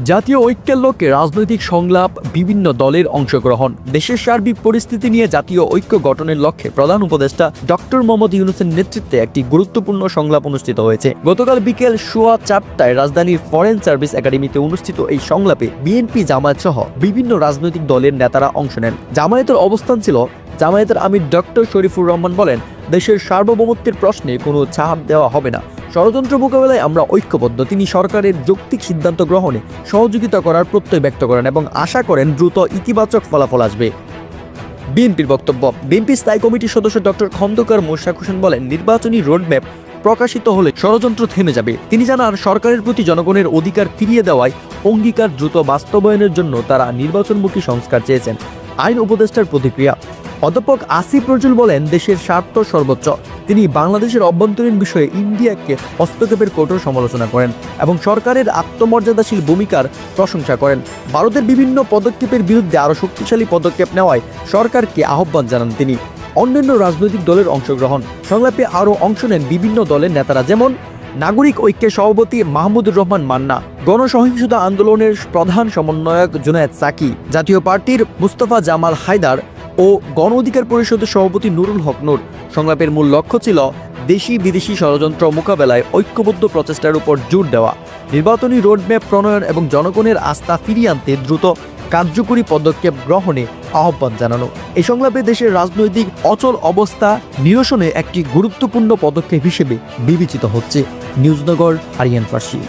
জাতীয় ঐক্যের লক্ষ্যে রাজনৈতিক সংলাপ, বিভিন্ন দলের অংশগ্রহণ, দেশের সার্বিক পরিস্থিতি নিয়ে জাতীয় ঐক্য গঠনের লক্ষ্যে প্রধান উপদেষ্টা ডক্টর মোহাম্মদ ইউনূসের নেতৃত্বে একটি গুরুত্বপূর্ণ সংলাপ অনুষ্ঠিত হয়েছে। গতকাল বিকেল 4:15টায় রাজধানীর ফরেন সার্ভিস একাডেমিতে অনুষ্ঠিত এই সংলাপে বিএনপি, জামায়াত সহ বিভিন্ন রাজনৈতিক দলের নেতারা অংশ নেন। জামায়াতের অবস্থান ছিল, জামায়াতের আমির ডক্টর শরীফুর রহমান বলেন, দেশের সার্বভৌমত্বের প্রশ্নে কোনো ছাড় দেওয়া হবে না। ষড়যন্ত্র মোকাবেলায় আমরা ঐক্যবদ্ধ। তিনি সরকারের যৌক্তিক সিদ্ধান্ত গ্রহণে সহযোগিতা করার প্রত্যয় ব্যক্ত করেন এবং আশা করেন দ্রুত ইতিবাচক ফলাফল আসবে। বিএনপির বক্তব্য। বিএনপি স্থায়ী কমিটির সদস্য ডক্টর খন্দকার মোশাররফ হোসেন বলেন, নির্বাচনী রোডম্যাপ প্রকাশিত হলে ষড়যন্ত্র থেমে যাবে। তিনি জানান, সরকারের প্রতি জনগণের অধিকার ফিরিয়ে দেওয়ায় অঙ্গীকার দ্রুত বাস্তবায়নের জন্য তারা নির্বাচনমুখী সংস্কার চেয়েছেন। আইন উপদেষ্টার প্রতিক্রিয়া। অধ্যাপক আসিফ নজরুল বলেন, দেশের স্বার্থ সর্বোচ্চ। তিনি বাংলাদেশের অভ্যন্তরীণ বিষয়ে ইন্ডিয়াকে হস্তক্ষেপের কঠোর সমালোচনা করেন এবং সরকারের আত্মমর্যাদাশীল ভূমিকার প্রশংসা করেন। ভারতের বিভিন্ন পদক্ষেপের বিরুদ্ধে আরও শক্তিশালী পদক্ষেপ নেওয়ায় সরকারকে আহ্বান জানান তিনি। অন্যান্য রাজনৈতিক দলের অংশগ্রহণ। সংলাপে আরও অংশ নেন বিভিন্ন দলের নেতারা, যেমন নাগরিক ঐক্যের সভাপতি মাহমুদুর রহমান মান্না, গণসহিংসতা আন্দোলনের প্রধান সমন্বয়ক জুনায়েদ সাকি, জাতীয় পার্টির মুস্তফা জামাল হায়দার ও গণ অধিকার পরিষদের সভাপতি নুরুল হক নূর। সংলাপের মূল লক্ষ্য ছিল দেশি বিদেশি ষড়যন্ত্র মোকাবেলায় ঐক্যবদ্ধ প্রচেষ্টার উপর জোর দেওয়া, নির্বাচনী রোডম্যাপ প্রণয়ন এবং জনগণের আস্থা ফিরিয়ে আনতে দ্রুত কার্যকরী পদক্ষেপ গ্রহণে আহ্বান জানানো। এই সংলাপে দেশের রাজনৈতিক অচল অবস্থা নিরসনে একটি গুরুত্বপূর্ণ পদক্ষেপ হিসেবে বিবেচিত হচ্ছে। নিউজনগর, আরিয়ান ফার্সি।